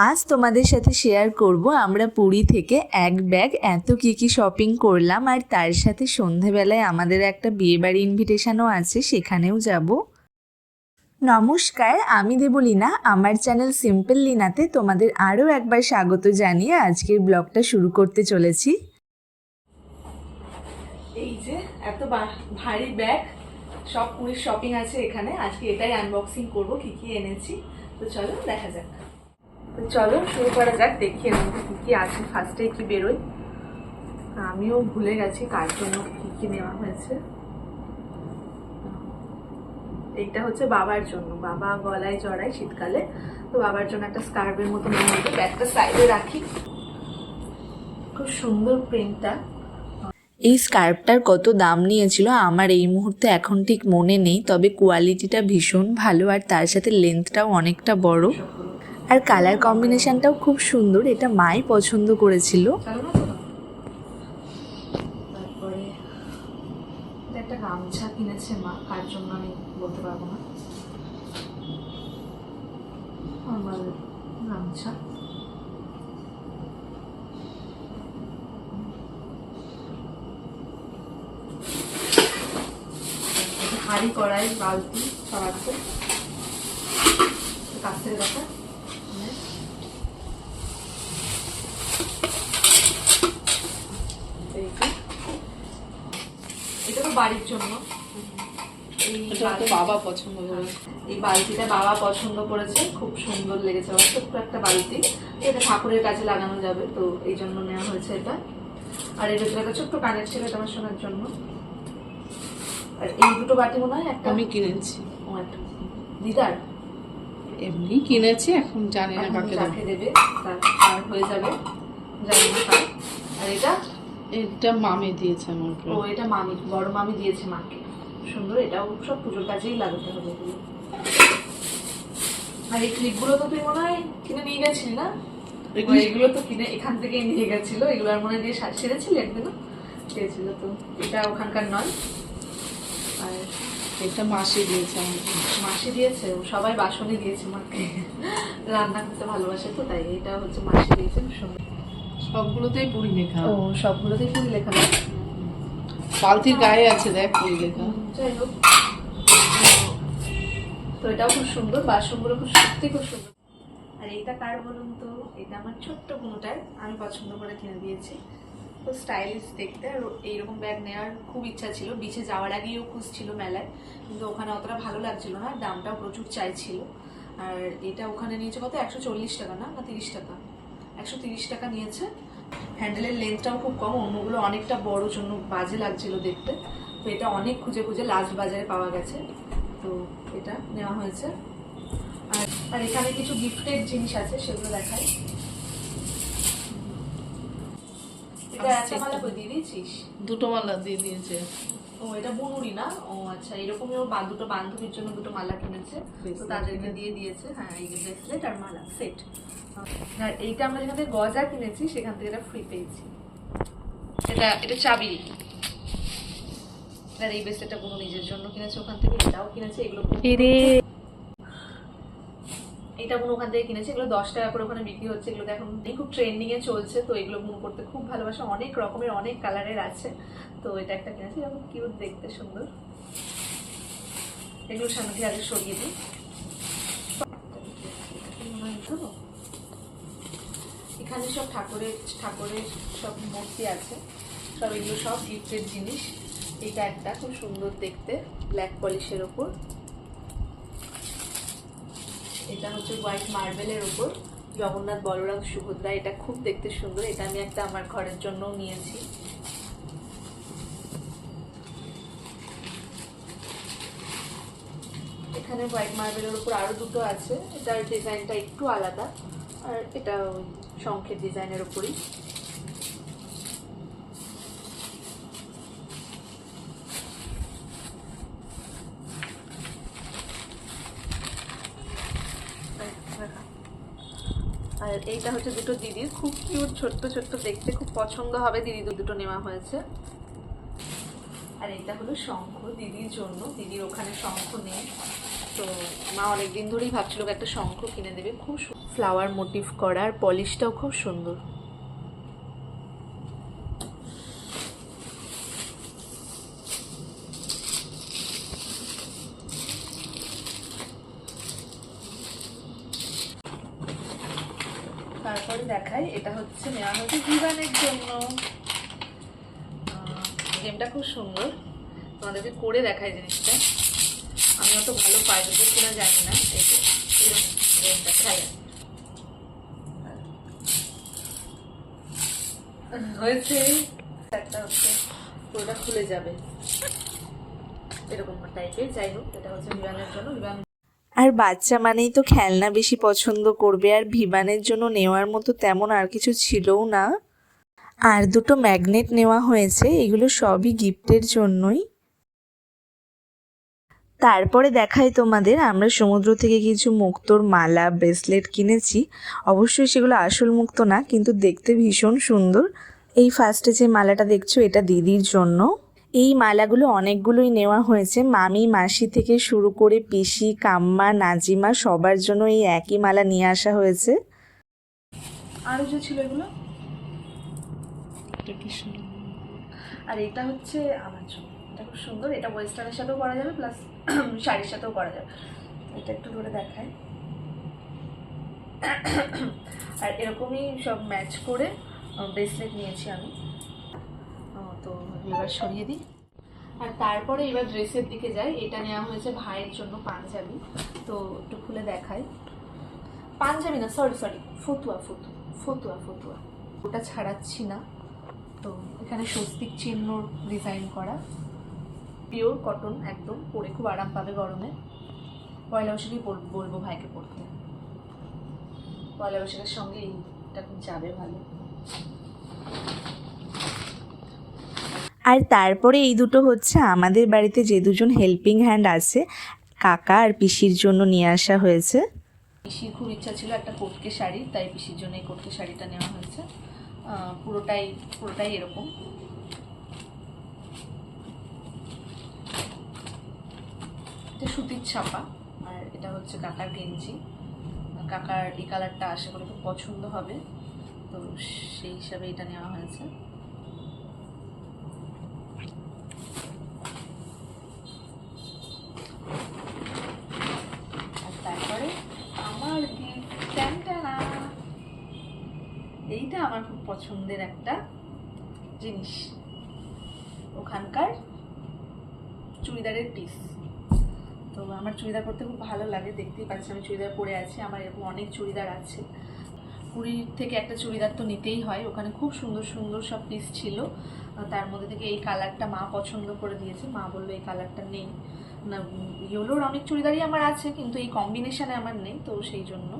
আজ তোমাদের সাথে শেয়ার করব আমরা পুরী থেকে এক ব্যাগ এত কী শপিং করলাম, আর তার সাথে সন্ধেবেলায় আমাদের একটা বিয়েবাড়ি ইনভিটেশনও আছে, সেখানেও যাব। নমস্কার, আমি দেবলীনা। আমার চ্যানেল সিম্পল লিনাতে তোমাদের আরও একবার স্বাগত জানিয়ে আজকের ব্লগটা শুরু করতে চলেছি। এই যে এত ভারী ব্যাগ, সব পুরীর শপিং আছে এখানে। আজকে এটাই আনবক্সিং করব, কি এনেছি। তো চলো দেখা যাক। চলো শুরু করা যাক, দেখিয়ে মধ্যে কী আছে। ফার্স্টে কি বেরোই, আমিও ভুলে গেছি কার জন্য কি নেওয়া হয়েছে। এইটা হচ্ছে বাবার জন্য, বাবা গলায় জড়ায় শীতকালে, তো বাবার জন্য একটা স্কার্ফের মতো নেওয়া হয়েছে। ব্যাগটা সাইডে রাখি। খুব সুন্দর প্রিন্টটা। এই স্কার্ফটার কত দাম নিয়েছিল আমার এই মুহূর্তে এখন ঠিক মনে নেই, তবে কোয়ালিটিটা ভীষণ ভালো, আর তার সাথে লেন্থটাও অনেকটা বড়, আর কালার কম্বিনেশনটাও খুব সুন্দর। এটা মাই পছন্দ করেছিল। তারপরে একটা গামছা কিনেছে মা, কার জন্য আমি বলতে পারবো না, নর্মাল গামছা। হাঁড়ি কড়াই বালতি সব আছে। কাছের ব্যাপার, এটা তো বাড়ির জন্য। বাবা পছন্দ করেছে এই বালতিটা, বাবা পছন্দ করেছে, খুব সুন্দর লেগেছে। আমার ছোট্ট একটা বালতি, এটা ঠাকুরের কাছে লাগানো যাবে, তো এই জন্য নেওয়া হয়েছে এটা। আর এর ভেতরে একটা ছোট্ট কানের ছিল, এটা আমার শোনার জন্য। আর এই দুটো বাটি মনে হয় একটা আমি কিনেছি, ও একটা দিদার এমনি কিনেছি, এখন জানি না কাকে দেবে, তার হয়ে যাবে, জানি না কার। আর এটা মামি দিয়েছে আমার। ও এটা মামি, বড় মামি দিয়েছে মাকে। সুন্দর, এটাও সব পুজোর কাজেই লাগাতে হবে এগুলো। আর এই ক্লিপগুলো তো তুই মনে হয় কিনে নিয়ে গেছিলি না? এগুলো তো কিনে এখান থেকে নিয়ে গেছিল, এগুলো আর মনে হয় দিয়ে সেরেছিলি একদিনও দিয়েছিল। তো এটা ওখানকার নয়, আর এটা মাসি দিয়েছে আমাকে। মাসি দিয়েছে, সবাই বাসনই দিয়েছে মাকে, রান্না করতে ভালোবাসে তো, তাই এটা হচ্ছে মাসি দিয়েছে। সুন্দর, সবগুলোতেই পুরি লেখা। ও সবগুলোতেই পুরি লেখা, বালতির গায়ে আছে দেখ পুরি লেখা। যাই হোক, তো এটাও খুব সুন্দর, বাসনগুলো খুব সত্যি খুব সুন্দর। আর এটা কার বলুন তো? এটা আমার ছোট্ট বোনটার, আমি পছন্দ করে কিনে দিয়েছি। তো স্টাইলিশ দেখতে, আর এইরকম ব্যাগ নেওয়ার খুব ইচ্ছা ছিল। বিচে যাওয়ার আগেও খুঁজছিল মেলায়, কিন্তু ওখানে অতটা ভালো লাগছিল না, দামটাও প্রচুর চাইছিল। আর এটা ওখানে নিয়েছে কত, 140 টাকা না 30 টাকা, 130 টাকা নিয়েছে। হ্যান্ডেলের লেন্থটাও খুব কম, অন্যগুলো অনেকটা বড় জন্য বাজে লাগছিল দেখতে। তো এটা অনেক খুঁজে খুঁজে লাস্ট বাজারে পাওয়া গেছে, তো এটা নেওয়া হয়েছে। আর এখানে কিছু গিফটের জিনিস আছে, সেগুলো দেখাই। এটা একটা মালা কই দিয়ে দিয়েছিস? দুটো মালা দিয়ে দিয়েছে। ও এটা বুনুরি না? ও আচ্ছা, এরকমই ও দুটো বান্ধবীর জন্য দুটো মালা কিনেছে, তো তাদেরকে দিয়ে দিয়েছে। হ্যাঁ, এই ব্রেসলেট আর মালা সেট। আর এইটা আমরা যেখান থেকে গজা কিনেছি সেখান থেকে এটা ফ্রি পেয়েছি। এটা চাবি। আর এই ব্রেসলেটটা বুনু নিজের জন্য কিনেছে ওখান থেকে, এটাও কিনেছে। এগুলো এটা বুনু ওখান থেকে কিনেছে, এগুলো 10 টাকা করে ওখানে বিক্রি হচ্ছে। এগুলো এখন খুব ট্রেন্ডিং এ চলছে, তো এগুলো বুনু করতে খুব ভালোবাসে, অনেক রকমের অনেক কালারের আছে। তো এটা একটা কিনেছি, এরকম কিউট দেখতে, সুন্দর। এগুলো সামনে আগে সরিয়ে দিই। এখানে সব ঠাকুরের সব মূর্তি আছে, সব এগুলো সব গিফটের জিনিস। এটা একটা খুব সুন্দর দেখতে, ব্ল্যাক পলিশের ওপর। এটা হচ্ছে হোয়াইট মার্বেলের ওপর জগন্নাথ, বলরাম, সুভদ্রা। এটা খুব দেখতে সুন্দর, এটা আমি একটা আমার ঘরের জন্যও নিয়েছি। এখানে হোয়াইট মার্বেলের উপর আরো দুটো আছে, এটার ডিজাইনটা একটু আলাদা, আর এটা শঙ্খের ডিজাইনের উপরই। আর এইটা হচ্ছে দুটো দিদির, খুব কিউট, ছোট্ট ছোট্ট দেখতে, খুব পছন্দ হবে দিদি, দুটো নেওয়া হয়েছে। আর এটা হলো শঙ্খ দিদির জন্য, দিদির ওখানে শঙ্খ নেই, তো মা অনেকদিন ধরেই ভাবছিল একটা শঙ্খ কিনে দেবে, খুব ফ্লাওয়ার মোটিভ করা, আর পলিশটাও খুব সুন্দর। তারপরে দেখাই, এটা হচ্ছে নেওয়া হয়েছে ভিভানের জন্য। গেমটা খুব সুন্দর, তোমাদেরকে করে দেখাই জিনিসটা। আমি অত ভালো পারবো কিনা জানি না। এই যে এরকম গেমটা খেলা হয়েছে, একটা হচ্ছে পুরোটা খুলে যাবে এরকম টাইপের। যাই হোক, এটা হচ্ছে ভিভানের জন্য। ভিভান আর বাচ্চা মানেই তো খেলনা বেশি পছন্দ করবে, আর ভিভানের জন্য নেওয়ার মতো তেমন আর কিছু ছিলও না। আর দুটো ম্যাগনেট নেওয়া হয়েছে, এগুলো সবই গিফটের জন্যই। তারপরে দেখাই তোমাদের, আমরা সমুদ্র থেকে কিছু মুক্তোর মালা ব্রেসলেট কিনেছি। অবশ্যই সেগুলো আসল মুক্তো না, কিন্তু দেখতে ভীষণ সুন্দর। এই ফার্স্টে যে মালাটা দেখছো, এটা দিদির জন্য। এই মালাগুলো অনেকগুলোই নেওয়া হয়েছে, মামি মাসি থেকে শুরু করে পিসি কাম্মা নাজিমা সবার জন্য এই একই মালা নিয়ে আসা হয়েছে। আরও যে ছিল এগুলো, আর এটা হচ্ছে আমার জন্য। এটা খুব সুন্দর, এটা ওয়েস্টার্নের সাথেও করা যাবে, প্লাস শাড়ির সাথেও করা যাবে। এটা একটু ধরে দেখায়। আর এরকমই সব ম্যাচ করে ব্রেসলেট নিয়েছি আমি। তো এবার সরিয়ে দিই। আর তারপরে এবার ড্রেসের দিকে যাই। এটা নেওয়া হয়েছে ভাইয়ের জন্য পাঞ্জাবি, তো একটু খুলে দেখাই। পাঞ্জাবি না, সরি ফতুয়া ফতুয়া ফতুয়া, ওটা ছাড়াচ্ছি না। তো এখানে স্বস্তিক চিহ্ন ডিজাইন করা, পিওর কটন, একদম পরে খুব আরাম পাবে গরমে। পয়লা বৈশাখে বলবো ভাইকে পরতে, পয়লা বৈশাখের সঙ্গে এইটা খুব যাবে ভালো। আর তারপরে এই দুটো হচ্ছে আমাদের বাড়িতে যে দুজন হেল্পিং হ্যান্ড আছে, কাকা আর পিসির জন্য নিয়ে আসা হয়েছে। পিসির খুব ইচ্ছা ছিল একটা কোটকে শাড়ি, তাই পিসির জন্য এই কোটকে শাড়িটা নেওয়া হয়েছে। পুরোটাই এরকম। এটা সুতির ছাপা, আর এটা হচ্ছে কাকার গেঞ্জি। কাকার এই কালারটা আশা করি খুব পছন্দ হবে, তো সেই হিসাবে এটা নেওয়া হয়েছে। আর তারপরে আমার এইটা আমার খুব পছন্দের একটা জিনিস, ওখানকার চুড়িদারের পিস। তো আমার চুড়িদার পরতে খুব ভালো লাগে, দেখতেই পাচ্ছি আমি চুড়িদার পরে আছি। আমার এরকম অনেক চুড়িদার আছে। পুরীর থেকে একটা চুড়িদার তো নিতেই হয়, ওখানে খুব সুন্দর সুন্দর সব পিস ছিল। তার মধ্যে থেকে এই কালারটা মা পছন্দ করে দিয়েছে। মা বললো এই কালারটা নেই না, ইয়েলোর অনেক চুড়িদারই আমার আছে, কিন্তু এই কম্বিনেশনে আমার নেই, তো সেই জন্য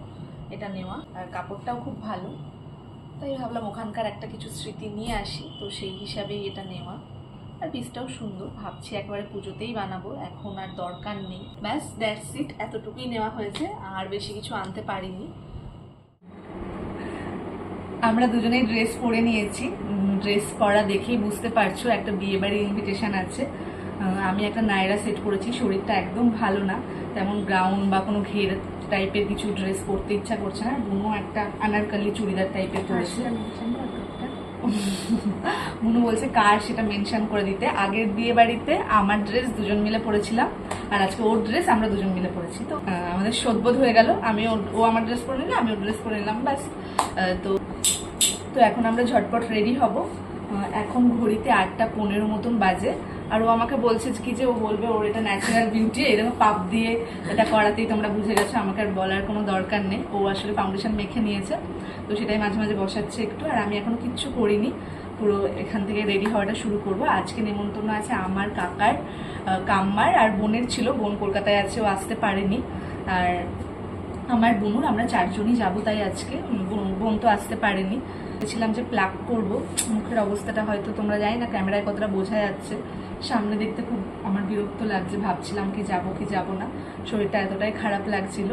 এটা নেওয়া। আর কাপড়টাও খুব ভালো, তাই ভাবলাম ওখানকার একটা কিছু স্মৃতি নিয়ে আসি, তো সেই হিসাবেই এটা নেওয়া। আর পিসটাও সুন্দর, ভাবছি একবারে পুজোতেই বানাবো, এখন আর দরকার নেই। ব্যাস দ্যাটস ইট, এতটুকুই নেওয়া হয়েছে, আর বেশি কিছু আনতে পারিনি। আমরা দুজনেই ড্রেস পরে নিয়েছি। ড্রেস পরা দেখেই বুঝতে পারছো একটা বিয়েবাড়ির ইনভিটেশন আছে। আমি একটা নায়রা সেট করেছি, শরীরটা একদম ভালো না, তেমন গ্রাউন্ড বা কোনো ঘের টাইপের কিছু ড্রেস পরতে ইচ্ছা করছে না। বুনো একটা আনারকলি চুড়িদার টাইপের পরেছে। বুনু বলছে কার সেটা মেনশন করে দিতে। আগের বিয়ে বাড়িতে আমার ড্রেস দুজন মিলে পরেছিলাম, আর আজকে ওর ড্রেস আমরা দুজন মিলে পরেছি। তো আমাদের শোধবোধ হয়ে গেল, ও আমার ড্রেস পরে নিলাম, আমি ওর ড্রেস পরে নিলাম, ব্যাস। তো এখন আমরা ঝটপট রেডি হব। এখন ঘড়িতে 8:15 মতন বাজে। আর ও আমাকে বলছে কি যে ও বলবে ওর এটা ন্যাচারাল বিউটি, এরকম পাপ দিয়ে এটা করাতেই তোমরা বুঝে গেছো, আমাকে আর বলার কোনো দরকার নেই। ও আসলে ফাউন্ডেশন মেখে নিয়েছে, তো সেটাই মাঝে মাঝে বসাচ্ছে একটু। আর আমি এখনো কিচ্ছু করিনি, পুরো এখান থেকে রেডি হওয়াটা শুরু করব। আজকে নেমন্তন্ন আছে আমার কাকার, কাম্মার আর বোনের ছিল। বোন কলকাতায় আছে, ও আসতে পারেনি। আর আমার বোনুর, আমরা 4 জনই যাবো, তাই আজকে বোন তো আসতে পারেনি। বলেছিলাম যে প্লাক করব। মুখের অবস্থাটা হয়তো তোমরা জানি না ক্যামেরায় কতটা বোঝা যাচ্ছে, সামনে দেখতে খুব আমার বিরক্ত লাগছে। ভাবছিলাম কি যাব না, শরীরটা এতটাই খারাপ লাগছিল।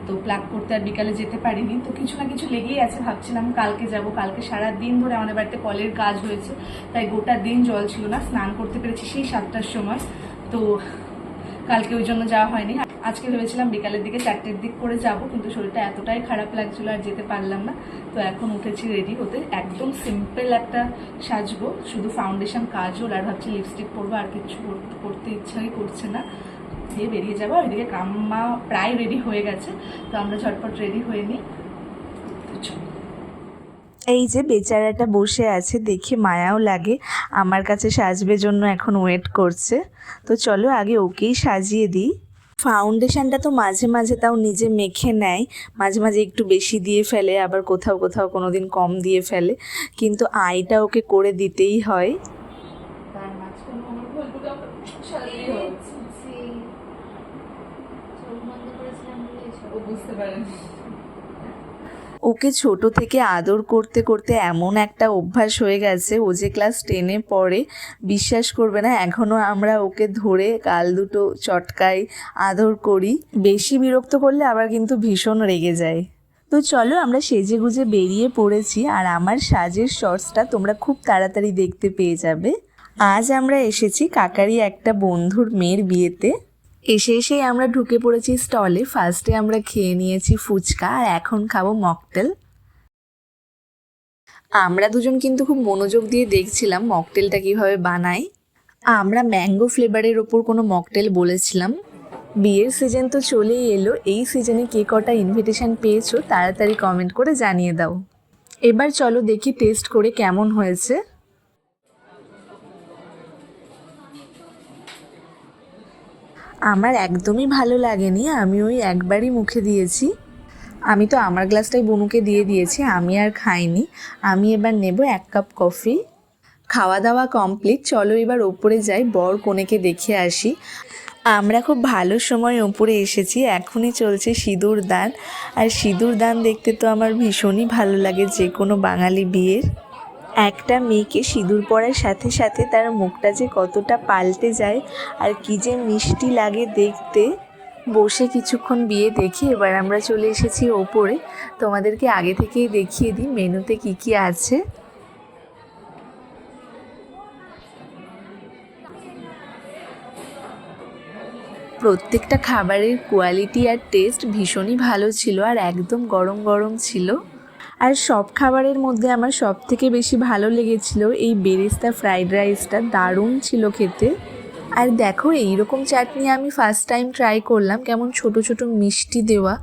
তো প্লাক করতে আর বিকালে যেতে পারিনি। তো কিছু না কিছু লেগেই আছে, ভাবছিলাম কালকে যাব। কালকে সারা দিন ধরে আমাদের বাড়িতে কলের কাজ হয়েছে, তাই গোটা দিন জল ছিল না। স্নান করতে পেরেছি সেই 7টার সময়, তো কালকে ওই জন্য যাওয়া হয়নি। আজকে ভেবেছিলাম বিকালের দিকে 4টের দিক করে যাব, কিন্তু শরীরটা এতটাই খারাপ লাগছিল আর যেতে পারলাম না। তো এখন উঠেছি রেডি হতে, একদম সিম্পল একটা সাজবো, শুধু ফাউন্ডেশন কাজল আর ভাবছি লিপস্টিক পরবো, আর কিছু করতে ইচ্ছাই করছে না। দিয়ে বেরিয়ে যাবো। ওইদিকে কাম্মা প্রায় রেডি হয়ে গেছে, তো আমরা ঝটপট রেডি হয়ে নিই। এই যে বেচারাটা বসে আছে, দেখে মায়াও লাগে, আমার কাছে সাজবে জন্য এখন ওয়েট করছে। তো চলো আগে ওকেই সাজিয়ে দিই। ফাউন্ডেশনটা তো মাঝে মাঝে তাও নিজে মেখে নেয়, মাঝে মাঝে একটু বেশি দিয়ে ফেলে, আবার কোথাও কোথাও কোনো দিন কম দিয়ে ফেলে, কিন্তু আইটা ওকে করে দিতেই হয়। তার মাঝখানে আমার ভুলগুলো সারাদিনই হচ্ছে। ও বুঝতে পারেন। ওকে ছোট থেকে আদর করতে করতে এমন একটা অভ্যাস হয়ে গেছে, ও যে ক্লাস 10-এ পড়ে, বিশ্বাস করবে না এখনও আমরা ওকে ধরে গাল দুটো চটকাই, আদর করি। বেশি বিরক্ত করলে আবার কিন্তু ভীষণ রেগে যায়। তো চলো আমরা সেজে গুজে বেরিয়ে পড়েছি, আর আমার সাজের শর্টসটা তোমরা খুব তাড়াতাড়ি দেখতে পেয়ে যাবে। আজ আমরা এসেছি কাকারই একটা বন্ধুর মেয়ের বিয়েতে। এসেই আমরা ঢুকে পড়েছি স্টলে। ফার্স্টে আমরা খেয়ে নিয়েছি ফুচকা, আর এখন খাবো মকটেল। আমরা দুজন কিন্তু খুব মনোযোগ দিয়ে দেখছিলাম মকটেলটা কিভাবে বানায়। আমরা ম্যাঙ্গো ফ্লেভারের ওপর কোনো মকটেল বলেছিলাম। বিয়ের সিজন তো চলেই এলো, এই সিজনে কে কটা ইনভিটেশন পেয়েছো তাড়াতাড়ি কমেন্ট করে জানিয়ে দাও। এবার চলো দেখি টেস্ট করে কেমন হয়েছে। আমার একদমই ভালো লাগেনি, আমি ওই একবারই মুখে দিয়েছি। আমি তো আমার গ্লাসটাই বনুকে দিয়ে দিয়েছি, আমি আর খাইনি। আমি এবার নেব 1 কাপ কফি। খাওয়া দাওয়া কমপ্লিট, চলো এবার ওপরে যাই, বর কনেকে দেখে আসি। আমরা খুব ভালো সময় ওপরে এসেছি, এখনই চলছে সিঁদুর দান, আর সিঁদুর দান দেখতে তো আমার ভীষণই ভালো লাগে যে কোনো বাঙালি বিয়ের। একটা মেয়েকে সিঁদুর পরার সাথে সাথে তার মুখটা যে কতটা পাল্টে যায় আর কি যে মিষ্টি লাগে দেখতে। বসে কিছুক্ষণ বিয়ে দেখে এবার আমরা চলে এসেছি ওপরে। তোমাদেরকে আগে থেকেই দেখিয়ে দিই মেনুতে কি কি আছে। প্রত্যেকটা খাবারের কোয়ালিটি আর টেস্ট ভীষণই ভালো ছিল, আর একদম গরম গরম ছিল। আর সব খাবারের মধ্যে আমার সব থেকে বেশি ভালো লেগেছিল এই বেরেস্তা ফ্রাইড রাইসটা, দারুণ ছিল খেতে। আর দেখো এইরকম চাটনি আমি ফার্স্ট টাইম ট্রাই করলাম, কেমন ছোট ছোট মিষ্টি দেওয়া,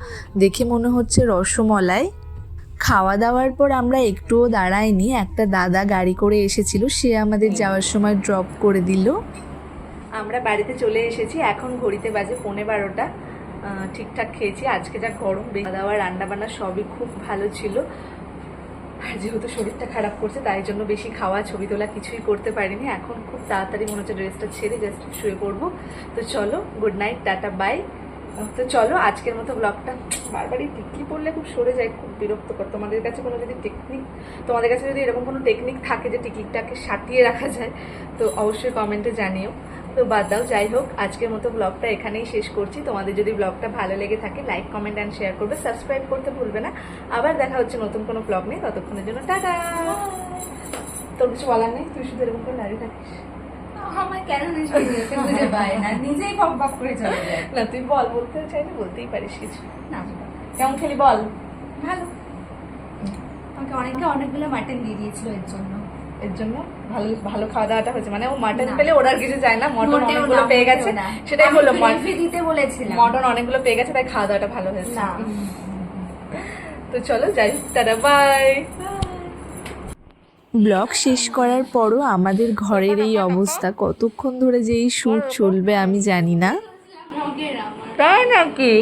দেখে মনে হচ্ছে রসমালাই। খাওয়া দাওয়ার পর আমরা একটুও দাঁড়াইনি, একটা দাদা গাড়ি করে এসেছিল, সে আমাদের যাওয়ার সময় ড্রপ করে দিল। আমরা বাড়িতে চলে এসেছি, এখন ঘড়িতে বাজে 12:15। ঠিকঠাক খেয়েছি, আজকে যা গরম, খাওয়া দাওয়া রান্না বান্না সবই খুব ভালো ছিল। আর যেহেতু শরীরটা খারাপ করছে তাই জন্য বেশি খাওয়া ছবি তোলা কিছুই করতে পারিনি। এখন খুব তাড়াতাড়ি মনে হচ্ছে ড্রেসটা ছেড়ে জাস্ট শুয়ে পড়বো। তো চলো, গুড নাইট, টাটা, বাই। তো চলো আজকের মতো ব্লগটা, বারবারই টিকলি পড়লে খুব সরে যায়, খুব বিরক্তকর। তোমাদের কাছে যদি এরকম কোনো টেকনিক থাকে যে টিকলিটাকে সাটিয়ে রাখা যায়, তো অবশ্যই কমেন্টে জানিও। তো বাদ দাও, যাই হোক আজকের মতো ব্লগটা এখানেই শেষ করছি। তোমাদের যদি ব্লগটা ভালো লেগে থাকে লাইক, কমেন্ট অ্যান্ড শেয়ার করবে, সাবস্ক্রাইব করতে ভুলবে না। আবার দেখা হচ্ছে নতুন কোনো ব্লগ নিয়ে, ততক্ষণের জন্য টাটা। তোর কিছু বলার নেই, তুই শুধু এরকম করে দাঁড়িয়ে থাকিস। আমার কেন বুঝে পায় না, নিজেই বক বক করে চলে যায়। না তুই বল, বলতে চাইলে বলতেই পারিস কিছু। না কেমন খেলি বল। ভালো, আমাকে অনেকগুলো মাটন দিয়ে দিয়েছিল এর জন্য ভালো ভালো খাওয়া দাওয়াটা হয়েছে। মানে ও মাটন পেলে ওর আর কিছু চায় না, মটন অনেকগুলো পেয়ে গেছে, সেটাই হলো। দিতে বলেছিলাম, মটন অনেকগুলো পেয়ে গেছে, তাই খাওয়া দাওয়াটা ভালো হয়েছে। তো চলো যাই, টাটা, বাই। ব্লগ শেষ করার পরও আমাদের ঘরের এই অবস্থা, কতক্ষণ ধরে যে এই শ্যুট চলবে আমি জানি না। তাই নাকি?